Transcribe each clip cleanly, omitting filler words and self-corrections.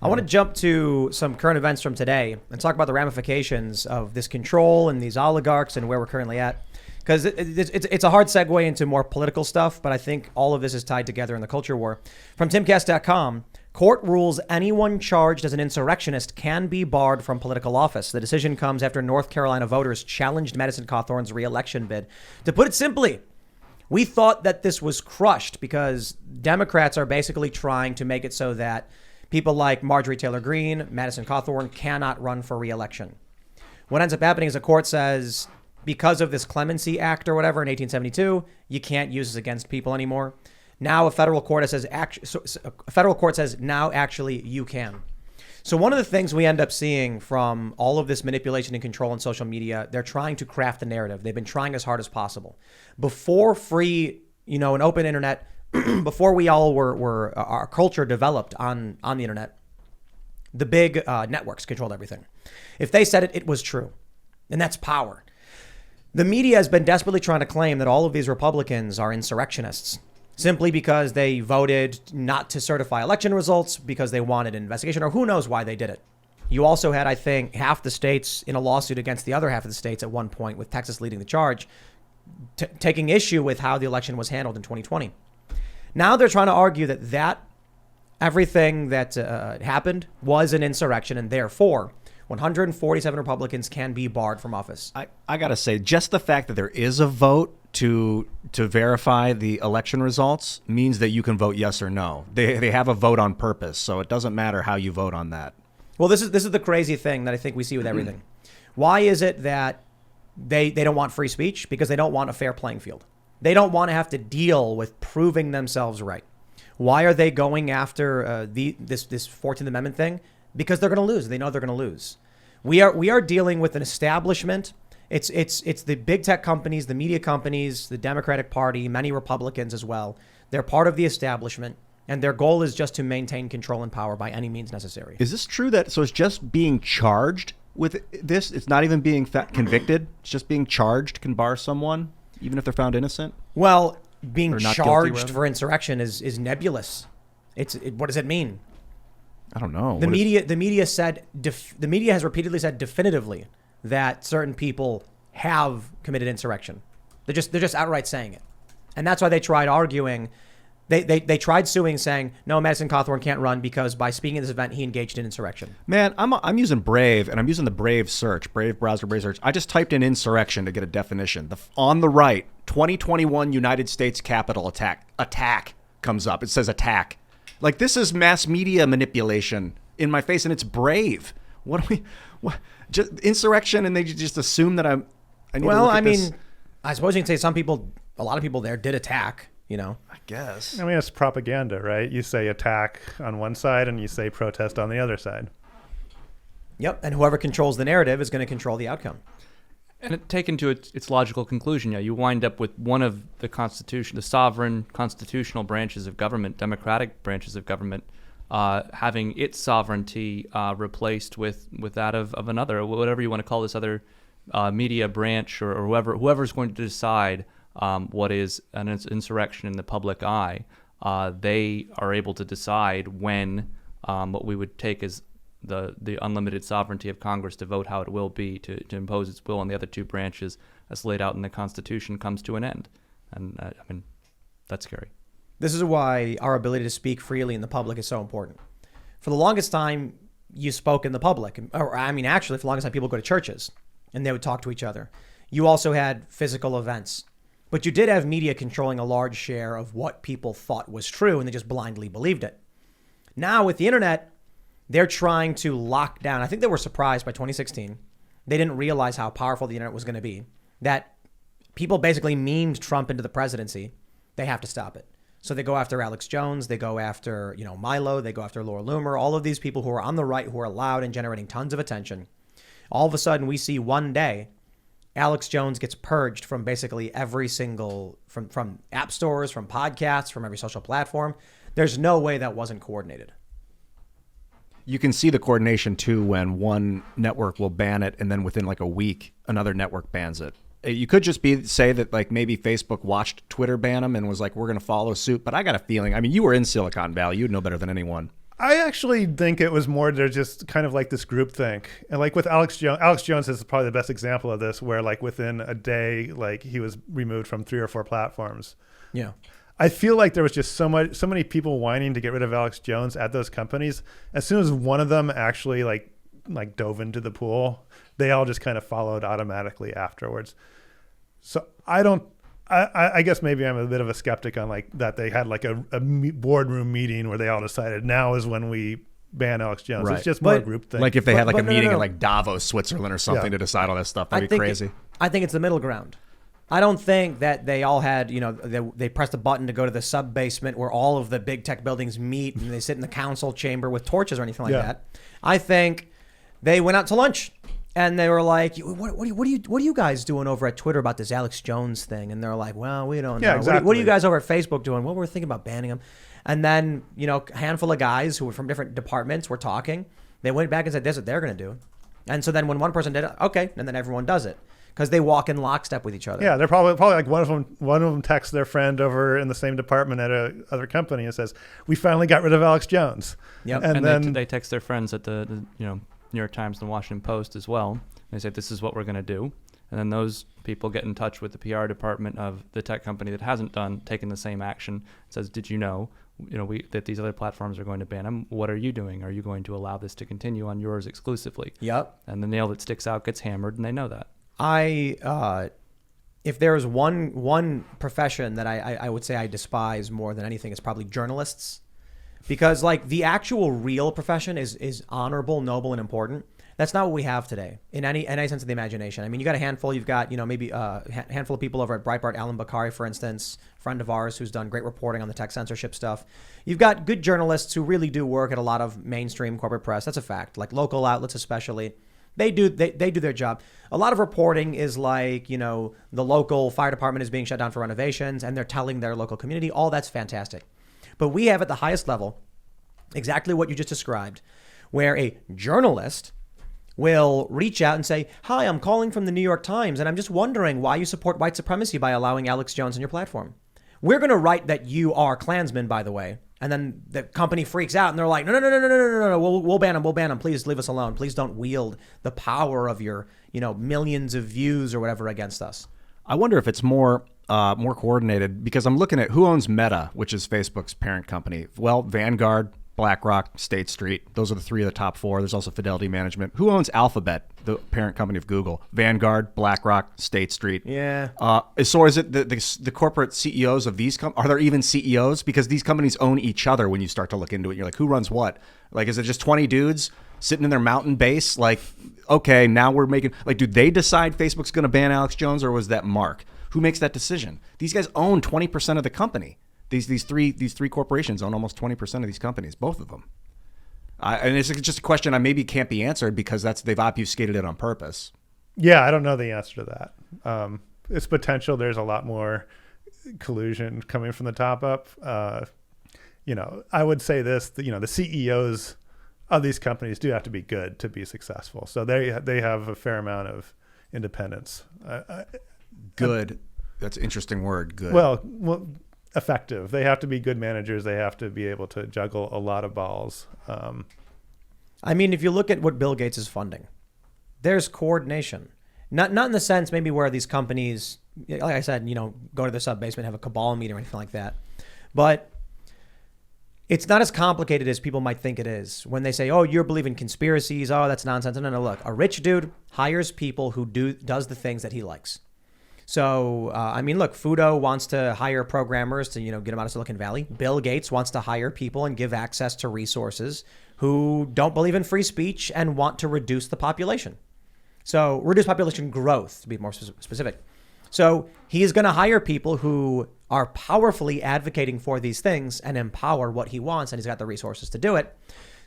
I want to jump to some current events from today and talk about the ramifications of this control and these oligarchs and where we're currently at. Because it's a hard segue into more political stuff, but I think all of this is tied together in the culture war. From Timcast.com, court rules anyone charged as an insurrectionist can be barred from political office. The decision comes after North Carolina voters challenged Madison Cawthorn's re-election bid. To put it simply, we thought that this was crushed because Democrats are basically trying to make it so that people like Marjorie Taylor Greene, Madison Cawthorn cannot run for re-election. What ends up happening is the court says, because of this Clemency Act or whatever in 1872, you can't use this against people anymore. Now a federal court says now actually you can. So one of the things we end up seeing from all of this manipulation and control on social media, they're trying to craft the narrative. They've been trying as hard as possible. Before free, an open internet, before we all were our culture developed on the internet, the big networks controlled everything. If they said it, it was true. And that's power. The media has been desperately trying to claim that all of these Republicans are insurrectionists simply because they voted not to certify election results because they wanted an investigation, or who knows why they did it. You also had, I think, half the states in a lawsuit against the other half of the states at one point, with Texas leading the charge, taking issue with how the election was handled in 2020. Now they're trying to argue that everything that happened was an insurrection, and therefore 147 Republicans can be barred from office. I got to say, just the fact that there is a vote to verify the election results means that you can vote yes or no. They have a vote on purpose, so it doesn't matter how you vote on that. Well, this is the crazy thing that I think we see with everything. Why is it that they don't want free speech? Because they don't want a fair playing field. They don't want to have to deal with proving themselves right. Why are they going after this 14th Amendment thing? Because they're going to lose. They know they're going to lose. We are dealing with an establishment. It's the big tech companies, the media companies, the Democratic Party, many Republicans as well. They're part of the establishment, and their goal is just to maintain control and power by any means necessary. Is this true so it's just being charged with this? It's not even being convicted. It's just being charged can bar someone, even if they're found innocent? Well, being charged for insurrection is nebulous. What does it mean? I don't know. The media has repeatedly said definitively that certain people have committed insurrection. They're just outright saying it, and that's why they tried arguing. They tried suing, saying no, Madison Cawthorn can't run because by speaking at this event he engaged in insurrection. Man, I'm using Brave, and I'm using the Brave search, Brave browser, Brave search. I just typed in insurrection to get a definition. On the right, 2021 United States Capitol attack comes up. It says attack. Like, this is mass media manipulation in my face, and it's Brave. What just insurrection, and they just assume that I need to look at this. I suppose you can say a lot of people there did attack, I guess. It's propaganda, right? You say attack on one side and you say protest on the other side. Yep, and whoever controls the narrative is going to control the outcome. And taken to its logical conclusion, you wind up with one of the sovereign constitutional branches of government, democratic branches of government, having its sovereignty replaced with that of another, whatever you want to call this other media branch or whoever's going to decide what is an insurrection in the public eye. They are able to decide when what we would take as the unlimited sovereignty of Congress to vote how it will be, to impose its will on the other two branches as laid out in the Constitution comes to an end. And that's scary. This is why our ability to speak freely in the public is so important. For the longest time, you spoke in the public. Actually, for the longest time, people go to churches and they would talk to each other. You also had physical events. But you did have media controlling a large share of what people thought was true, and they just blindly believed it. Now, with the internet, they're trying to lock down. I think they were surprised by 2016. They didn't realize how powerful the internet was going to be, that people basically memed Trump into the presidency. They have to stop it. So they go after Alex Jones. They go after, Milo. They go after Laura Loomer. All of these people who are on the right, who are loud and generating tons of attention. All of a sudden, we see one day Alex Jones gets purged from basically every single, from app stores, from podcasts, from every social platform. There's no way that wasn't coordinated. You can see the coordination, too, when one network will ban it, and then within like a week, another network bans it. You could just say that like maybe Facebook watched Twitter ban them and was like, we're going to follow suit. But I got a feeling, you were in Silicon Valley. You'd know better than anyone. I actually think it was more they're just kind of like this group think. And like with Alex Jones is probably the best example of this, where like within a day, like he was removed from 3 or 4 platforms. Yeah. I feel like there was just so many people whining to get rid of Alex Jones at those companies. As soon as one of them actually like dove into the pool, they all just kind of followed automatically afterwards. So I guess maybe I'm a bit of a skeptic on like that they had like a boardroom meeting where they all decided now is when we ban Alex Jones. Right. It's just more a group thing. Like if they had like a meeting no. in like Davos, Switzerland or something to decide all that stuff, that'd be crazy. I think it's the middle ground. I don't think that they all had, they pressed a button to go to the sub basement where all of the big tech buildings meet and they sit in the council chamber with torches or anything like that. I think they went out to lunch. And they were like, what are you guys doing over at Twitter about this Alex Jones thing? And they're like, well, we don't know. Yeah, exactly. What are you guys over at Facebook doing? Well, we're thinking about banning him. And then, a handful of guys who were from different departments were talking. They went back and said, this is what they're going to do. And so then when one person did it, okay, and then everyone does it. Because they walk in lockstep with each other. Yeah, they're probably like one of them texts their friend over in the same department at a other company and says, we finally got rid of Alex Jones. Yep. And then they text their friends at the New York Times and the Washington Post as well. They say, this is what we're going to do. And then those people get in touch with the PR department of the tech company that hasn't taken the same action. It says, did you know that these other platforms are going to ban them? What are you doing? Are you going to allow this to continue on yours exclusively? Yep. And the nail that sticks out gets hammered, and they know that. If there is one profession that I would say I despise more than anything, it's probably journalists. Because like the actual real profession is honorable, noble, and important. That's not what we have today in any sense of the imagination. I mean, you got a handful. You've got maybe a handful of people over at Breitbart. Alan Bakari, for instance, friend of ours who's done great reporting on the tech censorship stuff. You've got good journalists who really do work at a lot of mainstream corporate press. That's a fact. Like local outlets, especially, they do their job. A lot of reporting is like the local fire department is being shut down for renovations, and they're telling their local community. All that's fantastic. But we have at the highest level exactly what you just described, where a journalist will reach out and say, hi, I'm calling from the New York Times, and I'm just wondering why you support white supremacy by allowing Alex Jones on your platform. We're going to write that you are Klansmen, by the way. And then the company freaks out and they're like, no, we'll ban him. Please leave us alone. Please don't wield the power of your, millions of views or whatever against us. I wonder if it's more coordinated, because I'm looking at who owns Meta, which is Facebook's parent company. Well, Vanguard, BlackRock, State Street. Those are the 3 of the top 4. There's also Fidelity Management. Who owns Alphabet, the parent company of Google? Vanguard, BlackRock, State Street. Yeah. So is it the corporate CEOs of these are there even CEOs? Because these companies own each other when you start to look into it. You're like, who runs what? Like, is it just 20 dudes sitting in their mountain base? Like, okay, now we're making, like, do they decide Facebook's going to ban Alex Jones, or was that Mark? Who makes that decision? These guys own 20% of the company. These three corporations own almost 20% of these companies, both of them. And it's just a question I maybe can't be answered because they've obfuscated it on purpose. Yeah, I don't know the answer to that. It's potential. There's a lot more collusion coming from the top up. I would say this, the CEOs of these companies do have to be good to be successful. So they have a fair amount of independence. Good. That's an interesting word. Good. Well, effective. They have to be good managers. They have to be able to juggle a lot of balls. I mean, if you look at what Bill Gates is funding, there's coordination. Not in the sense maybe where these companies, like I said, go to the sub basement, have a cabal meeting or anything like that. But it's not as complicated as people might think it is. When they say, oh, you're believing conspiracies, oh, that's nonsense. No, look, a rich dude hires people who does the things that he likes. So, look, Fudo wants to hire programmers to, get them out of Silicon Valley. Bill Gates wants to hire people and give access to resources who don't believe in free speech and want to reduce the population. So reduce population growth, to be more specific. So he is going to hire people who are powerfully advocating for these things and empower what he wants, and he's got the resources to do it.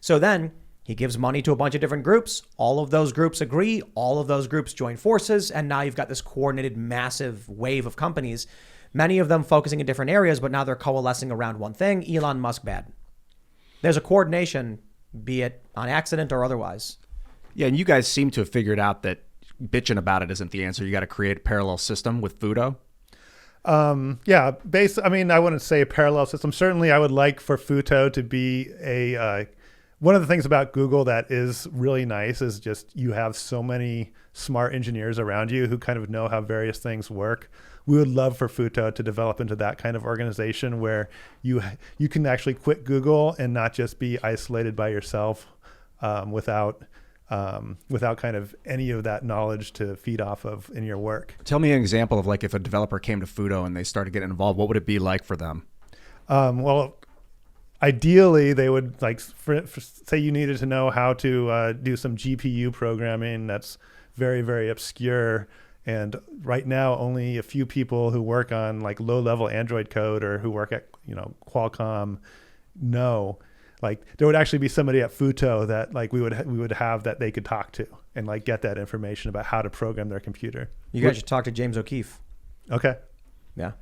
So then he gives money to a bunch of different groups. All of those groups agree. All of those groups join forces. And now you've got this coordinated, massive wave of companies, many of them focusing in different areas, but now they're coalescing around one thing. Elon Musk bad. There's a coordination, be it on accident or otherwise. Yeah, and you guys seem to have figured out that bitching about it isn't the answer. You got to create a parallel system with Fudo. I wouldn't say a parallel system. Certainly, I would like for Futo to be a one of the things about Google that is really nice is just you have so many smart engineers around you who kind of know how various things work. We would love for Futo to develop into that kind of organization where you can actually quit Google and not just be isolated by yourself without kind of any of that knowledge to feed off of in your work. Tell me an example of like if a developer came to Futo and they started getting involved, what would it be like for them? Well, ideally, they would like say you needed to know how to do some GPU programming that's very, very obscure. And right now, only a few people who work on like low-level Android code or who work at Qualcomm know. Like there would actually be somebody at Futo that like we would have that they could talk to and like get that information about how to program their computer. You guys should talk to James O'Keefe. Okay. Yeah.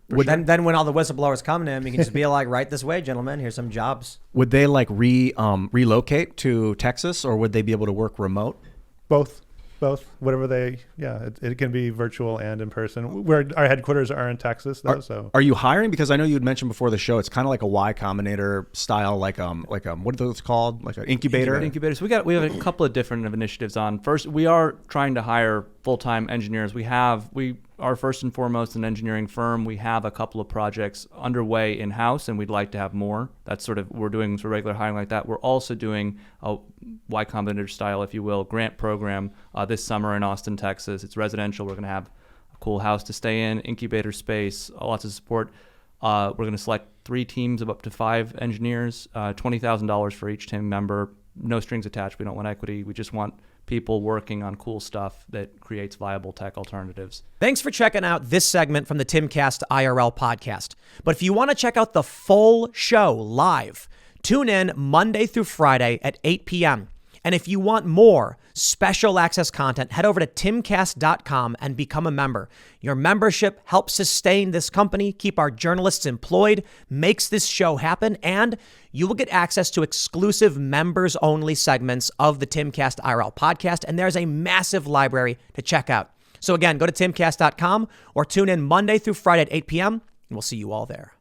Sure. Then when all the whistleblowers come to him, you can just be like, right this way, gentlemen. Here's some jobs. Would they like relocate to Texas, or would they be able to work remote? Both, whatever they, it can be virtual and in person. Where our headquarters are in Texas, though. Are you hiring? Because I know you had mentioned before the show, it's kind of like a Y Combinator style, like what are those called? Like an incubator. Incubators. We have a couple of different initiatives on. First, we are trying to hire full-time engineers. We are first and foremost an engineering firm. We have a couple of projects underway in-house, and we'd like to have more. That's we're doing sort of regular hiring like that. We're also doing a Y Combinator style, if you will, grant program this summer in Austin, Texas. It's residential. We're going to have a cool house to stay in, incubator space, lots of support. We're going to select 3 teams of up to 5 engineers, $20,000 for each team member. No strings attached. We don't want equity. We just want people working on cool stuff that creates viable tech alternatives. Thanks for checking out this segment from the Timcast IRL podcast. But if you want to check out the full show live, tune in Monday through Friday at 8 p.m. And if you want more special access content, head over to timcast.com and become a member. Your membership helps sustain this company, keep our journalists employed, makes this show happen, and you will get access to exclusive members-only segments of the Timcast IRL podcast, and there's a massive library to check out. So again, go to timcast.com or tune in Monday through Friday at 8 p.m., and we'll see you all there.